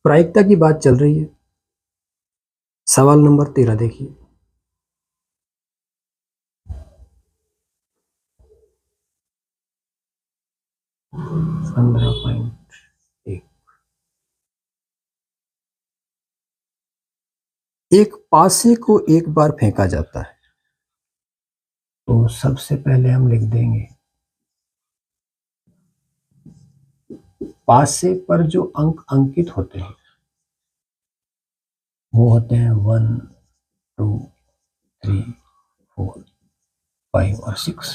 प्रायिकता की बात चल रही है। सवाल नंबर 13 देखिए। एक पासे को एक बार फेंका जाता है, तो सबसे पहले हम लिख देंगे पासे पर जो अंक अंकित होते हैं वो होते हैं 1, 2, 3, 4, 5 और 6।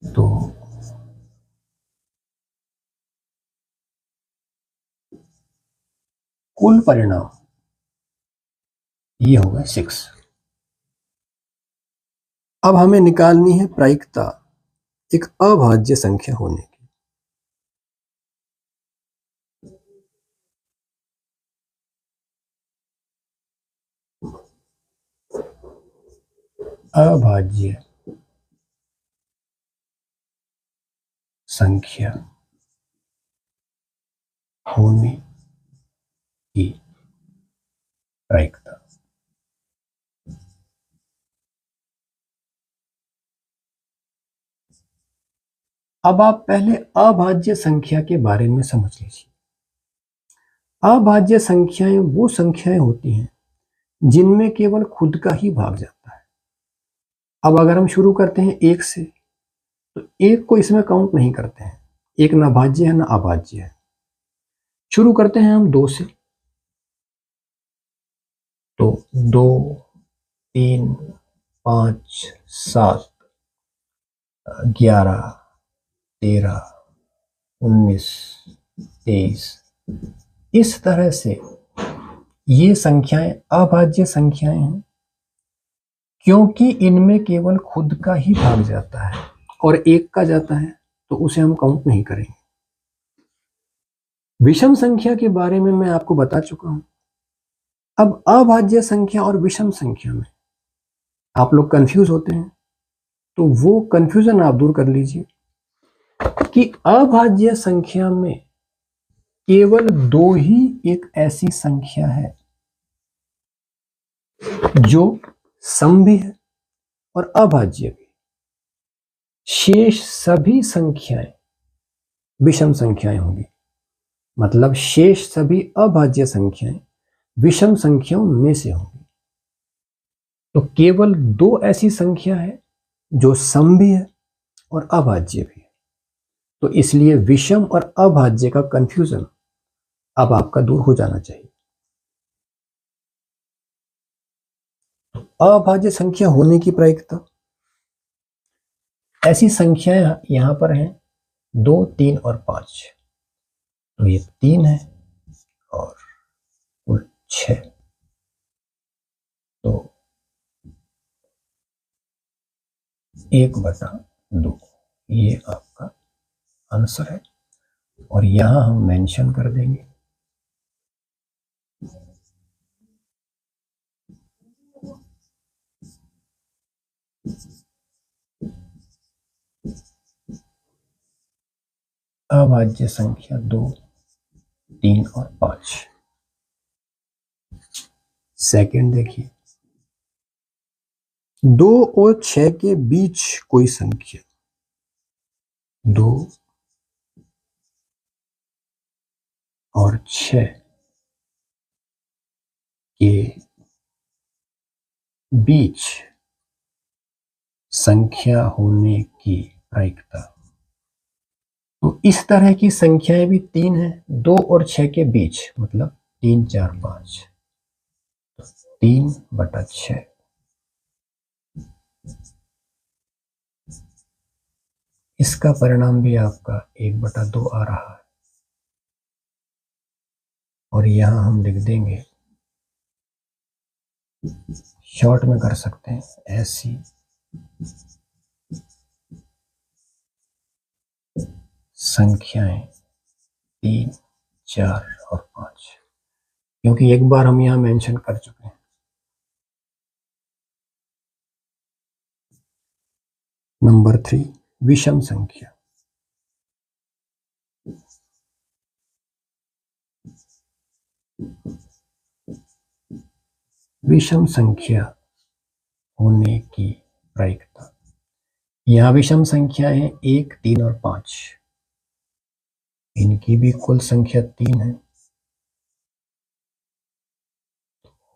तो कुल परिणाम ये होगा 6। अब हमें निकालनी है प्रायिकता एक अभाज्य संख्या होने की। अभाज्य संख्या होने की प्रायिकता। अब आप पहले अभाज्य संख्या के बारे में समझ लीजिए। अभाज्य संख्याएं वो संख्याएं होती हैं जिनमें केवल खुद का ही भाग जाता है। अब अगर हम शुरू करते हैं 1 से, तो 1 को इसमें काउंट नहीं करते हैं, एक ना भाज्य है ना अभाज्य है। शुरू करते हैं हम 2 से, तो 2, 3, 5, 7, 11, 13, 19, 23, इस तरह से ये संख्याएं अभाज्य संख्याएं हैं क्योंकि इनमें केवल खुद का ही भाग जाता है और 1 का जाता है, तो उसे हम काउंट नहीं करेंगे। विषम संख्या के बारे में मैं आपको बता चुका हूं। अब अभाज्य संख्या और विषम संख्या में आप लोग कंफ्यूज होते हैं, तो वो कंफ्यूजन आप दूर कर लीजिए कि अभाज्य संख्या में केवल 2 ही एक ऐसी संख्या है जो सम भी है और अभाज्य भी। शेष सभी संख्याएं विषम संख्याएं होंगी, मतलब शेष सभी अभाज्य संख्याएं विषम संख्याओं में से होंगी। तो केवल 2 ऐसी संख्या है जो सम भी है और अभाज्य भी है। तो इसलिए विषम और अभाज्य का कंफ्यूजन अब आपका दूर हो जाना चाहिए। अभाज्य संख्या होने की प्रायिकता, ऐसी संख्याएं यहां पर हैं 2, 3 और 5। तो ये 3 है और कुल 6, तो 1/2 ये आपका आंसर है। और यहां हम मेंशन कर देंगे अभाज्य संख्या 2, 3 और 5। सेकंड देखिए, 2 और 6 के बीच कोई संख्या, 2 और 6 के बीच संख्या होने की प्रायिकता। तो इस तरह की संख्याएं भी 3 है, 2 और 6 के बीच, मतलब 3, 4, 5, 3/6। इसका परिणाम भी आपका 1/2 आ रहा है। और यहां हम लिख देंगे, शॉर्ट में कर सकते हैं, ऐसी संख्याएं 3, 4 और 5, क्योंकि एक बार हम यहां मेंशन कर चुके हैं। नंबर 3, विषम संख्या। विषम संख्या होने की प्रायिकता। यहां विषम संख्या है 1, 3 और 5, इनकी भी कुल संख्या 3 है,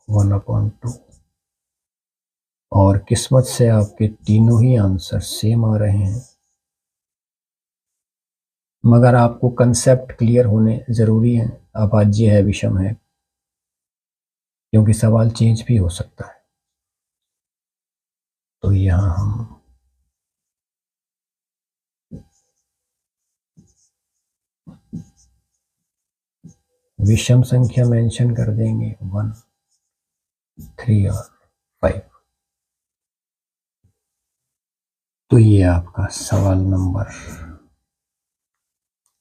1/2। और किस्मत से आपके तीनों ही आंसर सेम आ रहे हैं, मगर आपको कंसेप्ट क्लियर होने जरूरी है, अभाज्य है, विषम है, क्योंकि सवाल चेंज भी हो सकता है। तो यहां हम विषम संख्या मेंशन कर देंगे 1, 3 और 5। तो ये आपका सवाल नंबर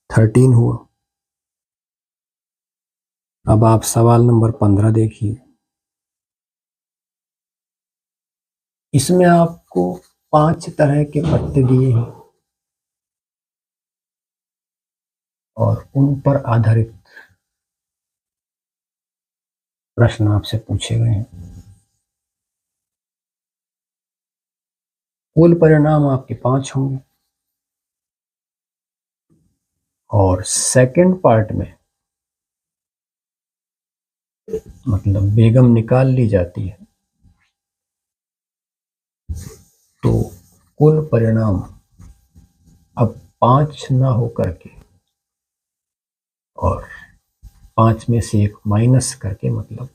13 हुआ। अब आप सवाल नंबर 15 देखिए। इसमें आपको 5 तरह के पत्ते दिए हैं और उन पर आधारित प्रश्न आपसे पूछे गए हैं। कुल परिणाम आपके 5 होंगे और सेकंड पार्ट में मतलब बेगम निकाल ली जाती है, तो कुल परिणाम अब 5 ना होकर के और 5 में से 1 माइनस करके मतलब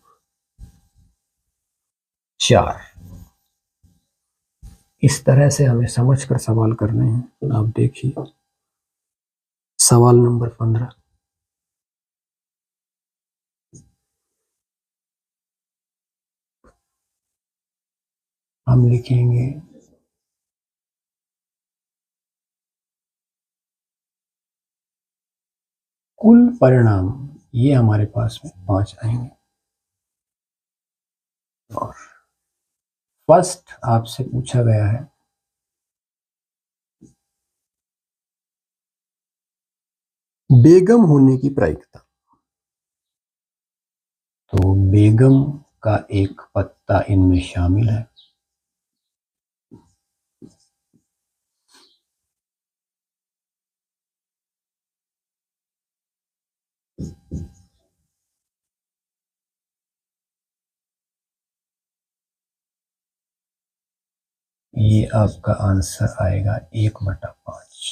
4। इस तरह से हमें समझकर सवाल करने हैं। आप देखिए सवाल नंबर 15। हम लिखेंगे कुल परिणाम, ये हमारे पास में 5 आएंगे। और फर्स्ट आपसे पूछा गया है बेगम होने की प्रायिकता। तो बेगम का एक पत्ता इनमें शामिल है। ये आपका आंसर आएगा 1/5।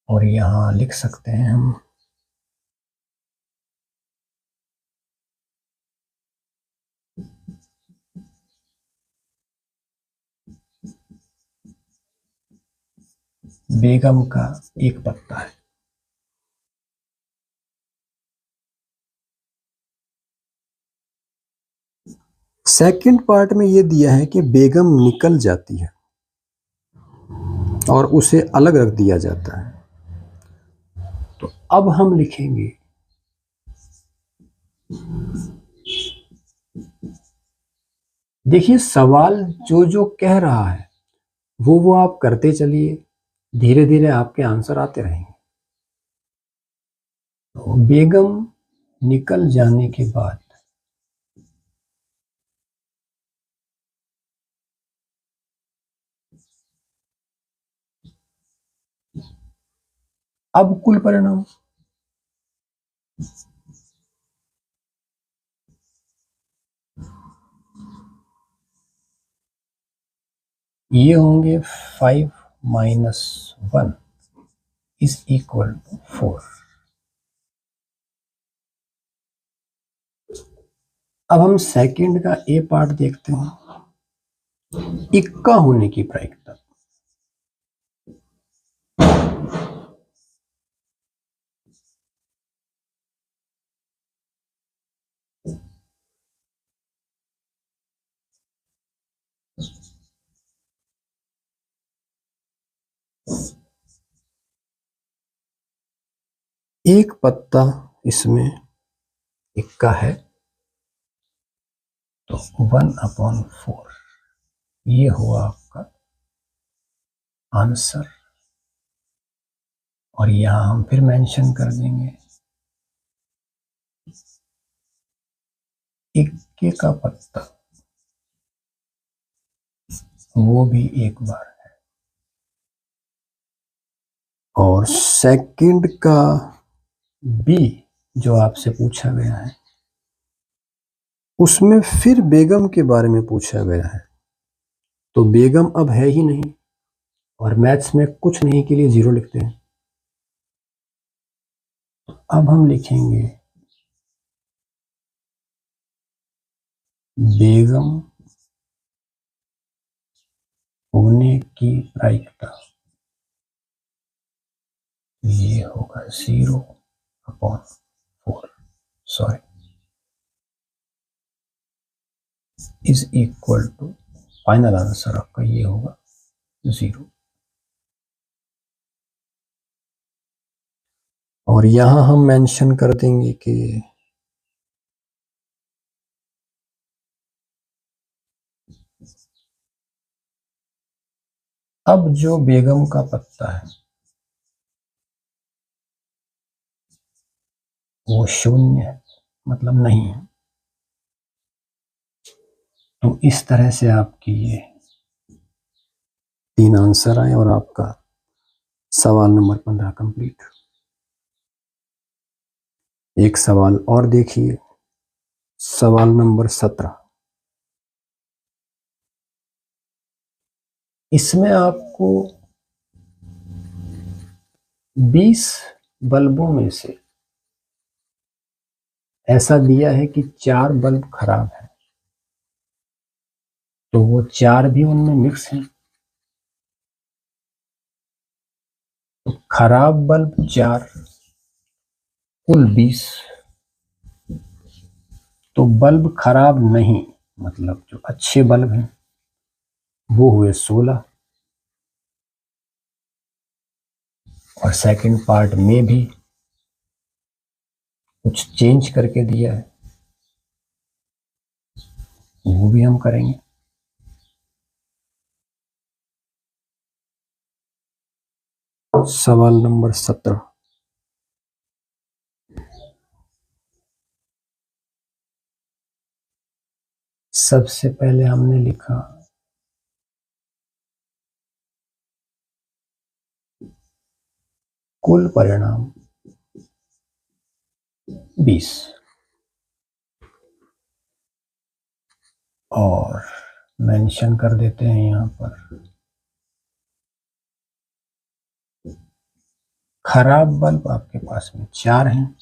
और यहां लिख सकते हैं हम बेगम का एक पत्ता है। सेकंड पार्ट में ये दिया है कि बेगम निकल जाती है और उसे अलग रख दिया जाता है। तो अब हम लिखेंगे देखिए सवाल जो जो कह रहा है वो आप करते चलिए, धीरे धीरे आपके आंसर आते रहेंगे। तो बेगम निकल जाने के बाद अब कुल परिणाम ये होंगे 5 - 1 इज इक्वल टू 4। अब हम सेकंड का ए पार्ट देखते हैं, इक्का होने की प्रायिकता। एक पत्ता इसमें इक्का है, तो 1/4 ये हुआ आपका आंसर। और यहां हम फिर मेंशन कर देंगे इक्के का पत्ता वो भी एक बार है, और सेकंड का बी जो आपसे पूछा गया है उसमें फिर बेगम के बारे में पूछा गया है, तो बेगम अब है ही नहीं, और मैथ्स में कुछ नहीं के लिए 0 लिखते हैं। अब हम लिखेंगे बेगम होने की प्रायिकता, ये होगा 0/4, sorry, is equal to, final answer आपका ये होगा 0। और यहां हम मेंशन कर देंगे कि अब जो बेगम का पत्ता है वो 0 है, मतलब नहीं है। तो इस तरह से आपकी ये 3 आंसर आए और आपका सवाल नंबर 15 कंप्लीट। एक सवाल और देखिए, सवाल नंबर 17। इसमें आपको 20 बल्बों में से ऐसा दिया है कि 4 बल्ब खराब है, तो वो 4 भी उनमें मिक्स हैं। तो खराब बल्ब 4, कुल 20। तो बल्ब खराब नहीं, मतलब जो अच्छे बल्ब हैं वो हुए 16। और सेकंड पार्ट में भी कुछ चेंज करके दिया है, वो भी हम करेंगे। सवाल नंबर 17। सबसे पहले हमने लिखा कुल परिणाम 20, और मेंशन कर देते हैं यहां पर खराब बल्ब आपके पास में 4 हैं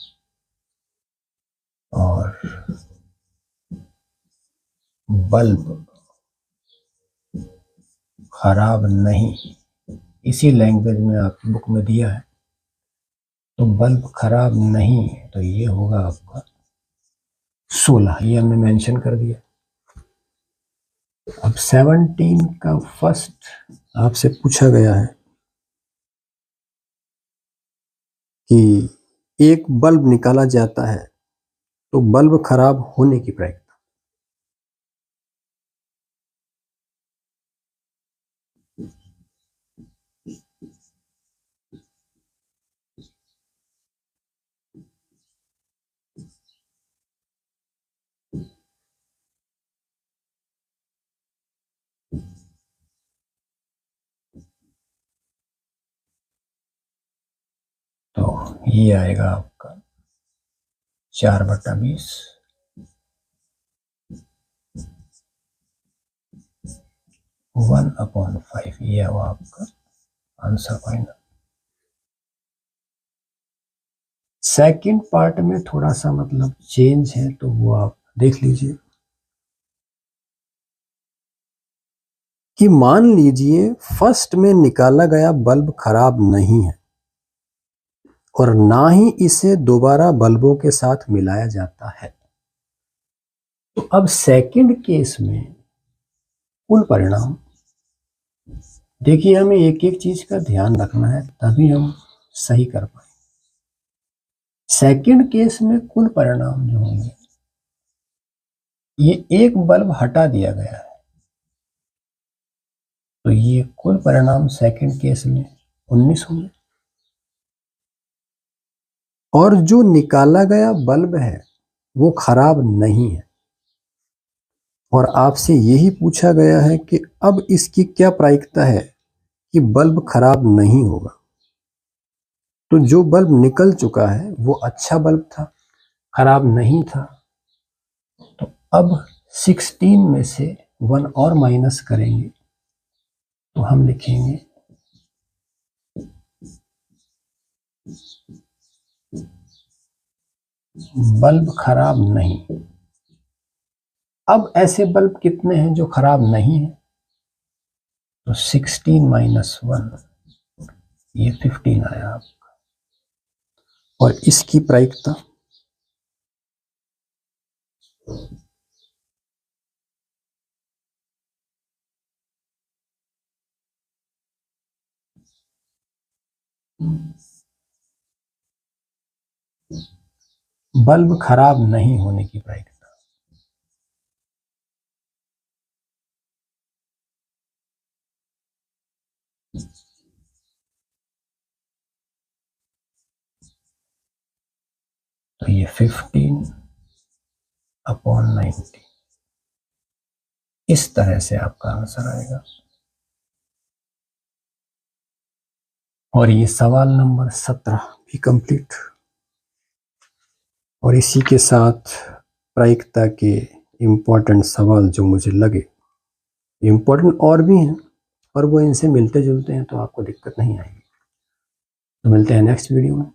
और बल्ब खराब नहीं, इसी लैंग्वेज में आपकी बुक में दिया है। तो बल्ब खराब नहीं, तो ये होगा आपका 16, ये हमने मेंशन कर दिया। अब 17 का फर्स्ट आपसे पूछा गया है कि एक बल्ब निकाला जाता है तो बल्ब खराब होने की प्रायिकता। तो ये आएगा आपका 4/20, 1/5, ये हुआ आपका आंसर फाइनल। सेकंड पार्ट में थोड़ा सा मतलब चेंज है, तो वो आप देख लीजिए कि मान लीजिए फर्स्ट में निकाला गया बल्ब खराब नहीं है और ना ही इसे दोबारा बल्बों के साथ मिलाया जाता है। तो अब सेकंड केस में कुल परिणाम, देखिए हमें एक एक चीज का ध्यान रखना है तभी हम सही कर पाए। सेकंड केस में कुल परिणाम जो होंगे, ये एक बल्ब हटा दिया गया है, तो ये कुल परिणाम सेकंड केस में 19 होंगे। और जो निकाला गया बल्ब है वो खराब नहीं है, और आपसे यही पूछा गया है कि अब इसकी क्या प्रायिकता है कि बल्ब खराब नहीं होगा। तो जो बल्ब निकल चुका है वो अच्छा बल्ब था, खराब नहीं था। तो अब 16 में से 1 और माइनस करेंगे तो हम लिखेंगे बल्ब खराब नहीं। अब ऐसे बल्ब कितने हैं जो खराब नहीं है? तो 16 माइनस 1 ये 15 आया आपका। और इसकी प्रायिकता बल्ब खराब नहीं होने की प्रायिकता तो ये 15/90 इस तरह से आपका आंसर आएगा। और ये सवाल नंबर 17 भी कंप्लीट। और इसी के साथ प्रायिकता के इम्पोर्टेंट सवाल जो मुझे लगे, इम्पोर्टेंट और भी हैं पर वो इनसे मिलते जुलते हैं तो आपको दिक्कत नहीं आएगी। तो मिलते हैं नेक्स्ट वीडियो में।